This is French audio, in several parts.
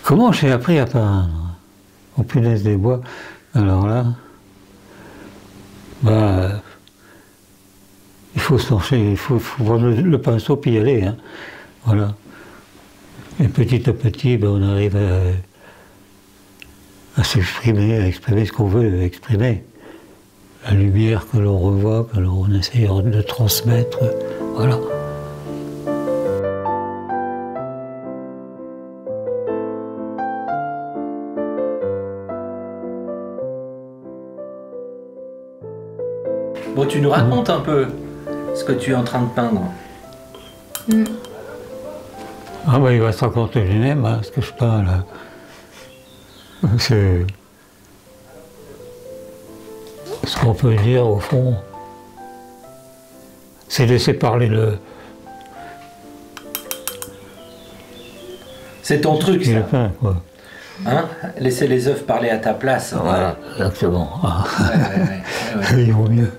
Comment j'ai appris à peindre? Au Punaise des Bois, alors là, bah, il faut se lancer, il faut prendre le pinceau puis y aller, hein. Voilà. Et petit à petit, ben, on arrive à s'exprimer, à exprimer ce qu'on veut exprimer. La lumière que l'on revoit, que l'on essaie de transmettre, voilà. Bon, tu nous racontes un peu ce que tu es en train de peindre. Ah ben il va se raconter lui-même, hein, ce que je peins là. C'est ce qu'on peut dire au fond. C'est laisser parler le... C'est ton truc, ça. peint, quoi. Hein? Laisser les œufs parler à ta place. Voilà, exactement. Ah. Ouais. Ils vont mieux.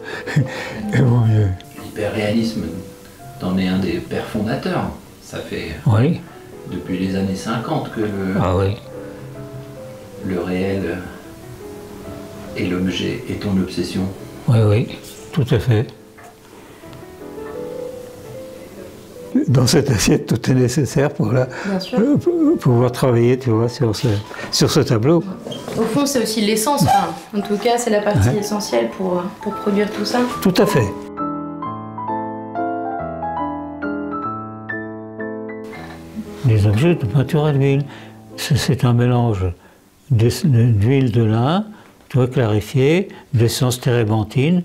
Ils vont mieux. L'hyperréalisme, t'en es un des pères fondateurs. Ça fait Oui. depuis les années 50 que Ah oui. le réel et l'objet est ton obsession. Oui, oui, tout à fait. Dans cette assiette, tout est nécessaire pour pouvoir travailler, tu vois, sur ce tableau. Au fond, c'est aussi l'essence. Enfin, en tout cas, c'est la partie essentielle pour produire tout ça. Tout à fait. Les objets de peinture à l'huile, c'est un mélange d'huile de lin, tu vois, clarifiée, d'essence térébenthine,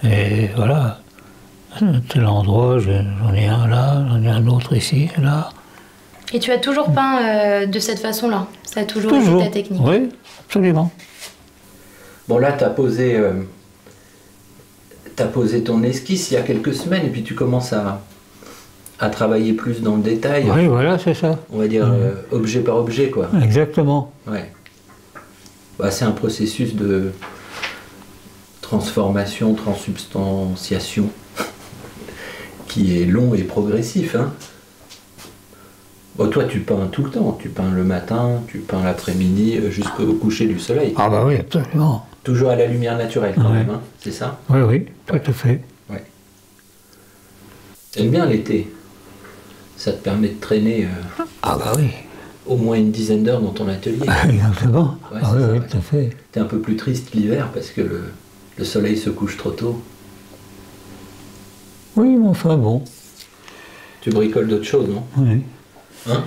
et voilà. Tel endroit, j'en ai un là, j'en ai un autre ici, là. Et tu as toujours peint de cette façon-là? Ça a toujours été ta technique? Oui, absolument. Bon, là, t'as posé ton esquisse il y a quelques semaines, et puis tu commences à travailler plus dans le détail. Oui, voilà, c'est ça. On va dire objet par objet, quoi. Exactement. Ouais. Bah, c'est un processus de transformation, transsubstantiation, qui est long et progressif, hein. Bon, toi, tu peins tout le temps. Tu peins le matin, tu peins l'après-midi, jusqu'au coucher du soleil. Ah bah oui, absolument. Toujours à la lumière naturelle, quand même, hein, c'est ça? Oui, oui, tout à fait. Ouais. T'aimes bien l'été? Ça te permet de traîner Ah bah oui. au moins une dizaine d'heures dans ton atelier. Exactement. Ouais, ah c'est oui, ça, oui, ouais. tout à fait. T'es un peu plus triste l'hiver parce que le soleil se couche trop tôt. Oui, mais enfin bon. Tu bricoles d'autres choses, non? Oui. Hein?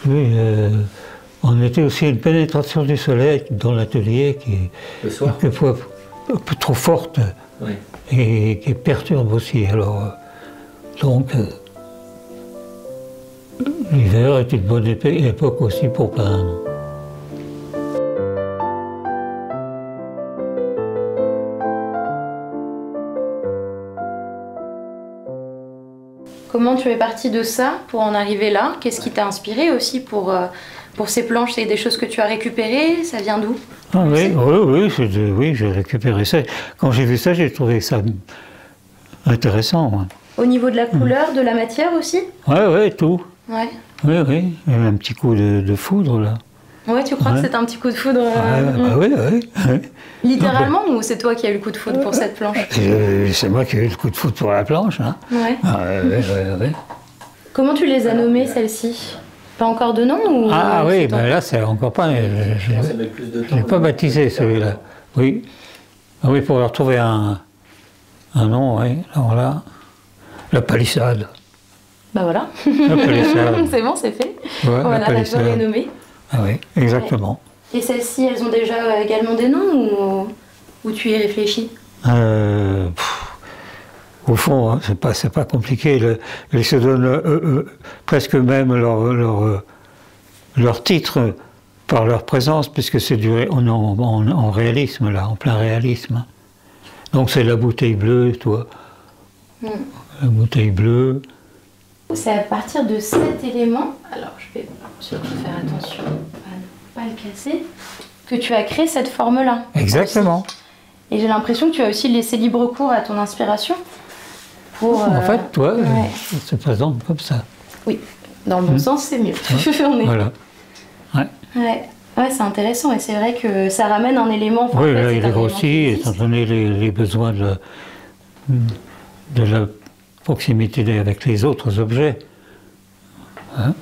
Oui, on était aussi une pénétration du soleil dans l'atelier qui est Le soir? quelquefois un peu trop forte Ouais. et qui perturbe aussi. Alors, donc, l'hiver est une bonne époque aussi pour peindre. Comment tu es parti de ça pour en arriver là? Qu'est-ce qui t'a inspiré aussi pour ces planches? C'est des choses que tu as récupérées? Ça vient d'où? Ah oui, oui, oui, j'ai récupéré ça. Quand j'ai vu ça, j'ai trouvé ça intéressant. Ouais. Au niveau de la couleur, de la matière aussi? Oui, tout. Ouais. Oui, oui, il y avait un petit coup de foudre là. Ouais, tu crois que c'est un petit coup de foudre? Oui, oui. Littéralement, ou c'est toi qui as eu le coup de foudre pour cette planche? C'est moi qui ai eu le coup de foudre pour la planche. Hein. Ouais. Oui. Comment tu les as nommées, celles-ci? Pas encore de nom ou... Ah oui, ben là, c'est encore pas... Ça met plus de temps. Je n'ai pas baptisé celui-là. Oui. Ah oui, pour leur trouver un nom, oui. Alors là, la palissade. Bah voilà. La palissade. C'est bon, c'est fait. Ouais, Voilà, la fleur est nommée. Ah oui, exactement. Et celles-ci, elles ont déjà également des noms ou tu y réfléchis? Au fond, hein, c'est pas compliqué. Ils se donnent presque même leur titre par leur présence, puisque on est en réalisme, là, en plein réalisme. Donc c'est la bouteille bleue, toi. La bouteille bleue. C'est à partir de cet élément, alors je vais surtout faire attention à ne pas le casser, que tu as créé cette forme-là. Exactement. Et j'ai l'impression que tu as aussi laissé libre cours à ton inspiration. En fait, toi, ça se présente comme ça. Oui, Dans le bon sens, c'est mieux. On est- Voilà. Ouais. Ouais, c'est intéressant et c'est vrai que ça ramène un élément. Enfin, Oui, en fait, là, c'est il un est élément grossi, qui existe. étant donné les besoins de la proximité avec les autres objets. Hein?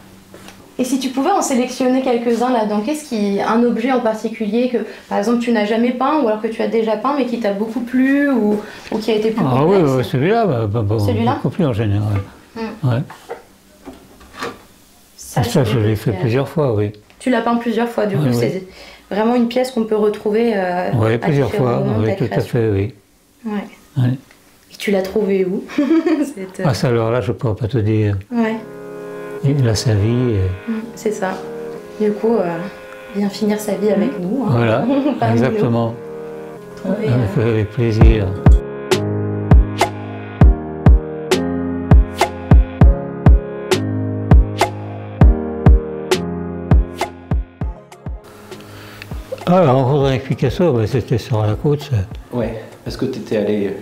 Et si tu pouvais en sélectionner quelques-uns là-dedans, un objet en particulier que, par exemple, tu n'as jamais peint ou alors que tu as déjà peint mais qui t'a beaucoup plu ou qui a été plus Ah oui, complexe? celui-là, Celui-là beaucoup plus en général. Ouais. Ça, Ça, je l'ai fait plusieurs fois, oui. Tu l'as peint plusieurs fois, du coup, Oui, c'est vraiment une pièce qu'on peut retrouver Oui, à plusieurs différents fois, moments de oui, ta tout à création. fait, oui. Ouais. Ouais. Et tu l'as trouvé où? Ah, ça, alors là, je ne pourrais pas te dire. Ouais, Il a sa vie. c'est ça. Du coup, vient finir sa vie avec nous. Hein. Voilà, Parmi nous. exactement. Trouver, Avec plaisir. Ah, la rencontre avec Picasso, c'était sur la côte. Ça. Ouais, parce que tu étais allé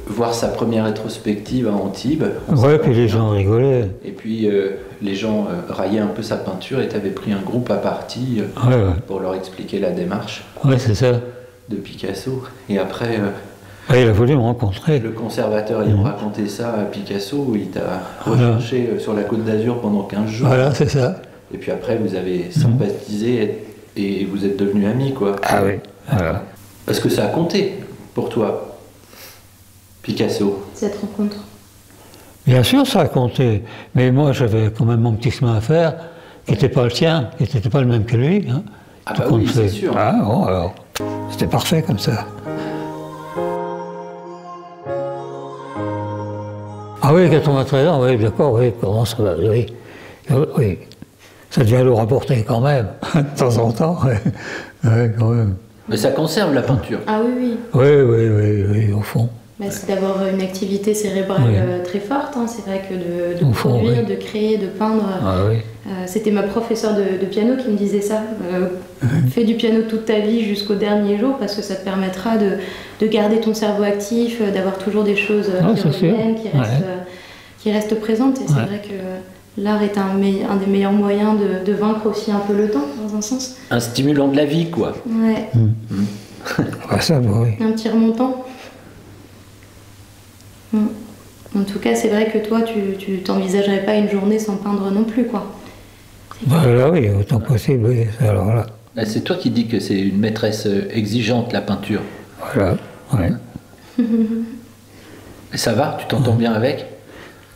voir sa première rétrospective à Antibes. Ouais, puis les gens rigolaient. Et puis les gens raillaient un peu sa peinture et tu avais pris un groupe à partie Ouais, ouais. pour leur expliquer la démarche Ouais, c'est ça. de Picasso. Et après, Ah, il a voulu me rencontrer. le conservateur ayant raconté ça à Picasso, il t'a recherché sur la Côte d'Azur pendant 15 jours. Voilà, c'est ça. Et puis après, vous avez sympathisé et vous êtes devenus amis, quoi. Ah oui, voilà. Parce que ça a compté pour toi, Picasso. cette rencontre. Bien sûr, ça a compté. Mais moi, j'avais quand même mon petit chemin à faire, qui n'était pas le tien, qui n'était pas le même que lui. Hein. Ah Tout bah compte oui, c'est fait. sûr. Ah bon, alors, c'était parfait comme ça. Ah oui, 93 ans, oui, d'accord, oui, comment ça va, oui. Oui, ça devient le rapporter quand même, de temps en temps, oui, quand même. Mais ça conserve la peinture. Ah oui, oui. Oui, au fond. Bah, c'est d'avoir une activité cérébrale Oui. Très forte. Hein. C'est vrai que de Au fond, produire, oui. de créer, de peindre. Ah oui. C'était ma professeure de piano qui me disait ça. Fais du piano toute ta vie jusqu'au dernier jour parce que ça te permettra de garder ton cerveau actif, d'avoir toujours des choses Ah, qui c'est sûr. reviennent, qui restent présentes. Et c'est vrai que l'art est un des meilleurs moyens de vaincre aussi un peu le temps, dans un sens. Un stimulant de la vie, quoi. Ouais, Ah, ça, oui. un petit remontant. En tout cas, c'est vrai que toi, tu t'envisagerais pas une journée sans peindre non plus, quoi. Voilà, oui, autant possible, oui. Alors là, Là, c'est toi qui dis que c'est une maîtresse exigeante, la peinture. voilà, ouais. Et ça va? Tu t'entends bien avec?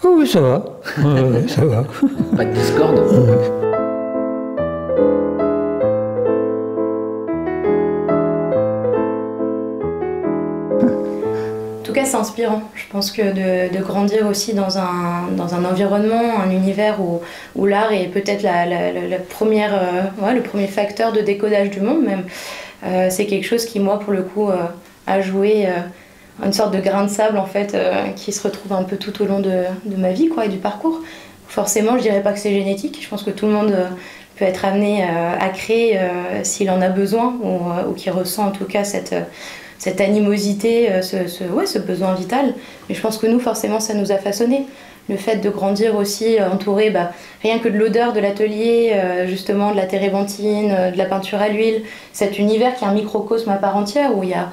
Oh, oui, ça va. Ouais, ça va. Pas de discorde? En tout cas, c'est inspirant. Je pense que de grandir aussi dans un environnement, un univers où l'art est peut-être la première, le premier facteur de décodage du monde même, c'est quelque chose qui, moi, pour le coup, a joué une sorte de grain de sable, en fait, qui se retrouve un peu tout au long de ma vie, quoi, et du parcours. Forcément, je dirais pas que c'est génétique. Je pense que tout le monde peut être amené à créer s'il en a besoin ou qui ressent en tout cas cette animosité, ce besoin vital. Mais je pense que nous, forcément, ça nous a façonné. Le fait de grandir aussi entouré, rien que de l'odeur de l'atelier, justement de la térébenthine, de la peinture à l'huile, cet univers qui est un microcosme à part entière où il y a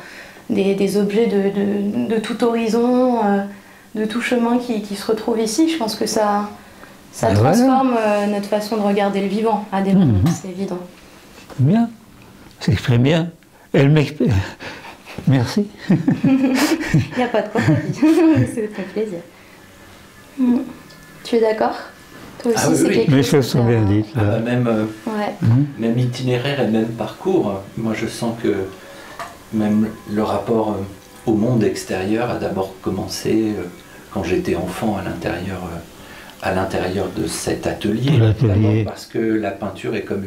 des objets de tout horizon, de tout chemin qui se retrouvent ici. Je pense que ça transforme notre façon de regarder le vivant à des moments, c'est évident. Bien, c'est très bien. Elle m'explique. Merci. Il n'y a pas de quoi, c'est un plaisir. Tu es d'accord? Toi aussi, Ah oui, c'est oui. quelque Les chose choses sont qui bien t'a- dites. Là. Même itinéraire et même parcours. Moi, je sens que même le rapport au monde extérieur a d'abord commencé quand j'étais enfant à l'intérieur de cet atelier. D'abord parce que la peinture est comme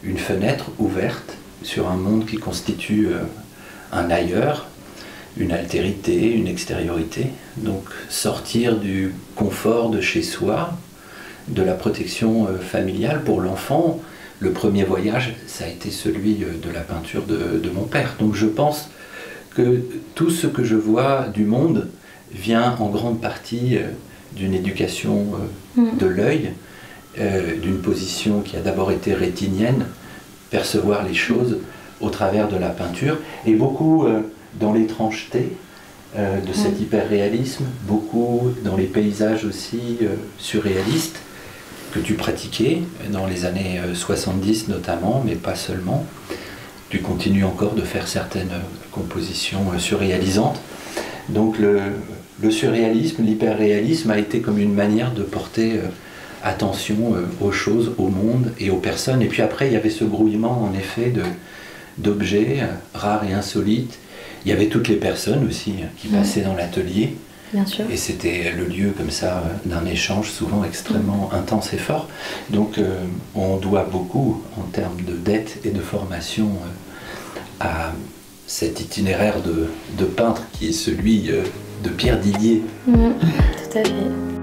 une fenêtre ouverte sur un monde qui constitue un ailleurs, une altérité, une extériorité. Donc sortir du confort de chez soi, de la protection familiale pour l'enfant. Le premier voyage, ça a été celui de la peinture de mon père. Donc je pense que tout ce que je vois du monde vient en grande partie d'une éducation de l'œil, d'une position qui a d'abord été rétinienne, percevoir les choses au travers de la peinture, et beaucoup dans l'étrangeté de cet hyperréalisme, beaucoup dans les paysages aussi surréalistes que tu pratiquais dans les années 70 notamment, mais pas seulement. Tu continues encore de faire certaines compositions surréalisantes. Donc le surréalisme, l'hyperréalisme a été comme une manière de porter attention aux choses, au monde et aux personnes. Et puis après, il y avait ce grouillement en effet d'objets rares et insolites. Il y avait toutes les personnes aussi qui passaient dans l'atelier. Bien sûr. Et c'était le lieu comme ça d'un échange souvent extrêmement intense et fort. Donc on doit beaucoup en termes de dette et de formation à cet itinéraire de peintre qui est celui de Pierre Didier. Tout à fait.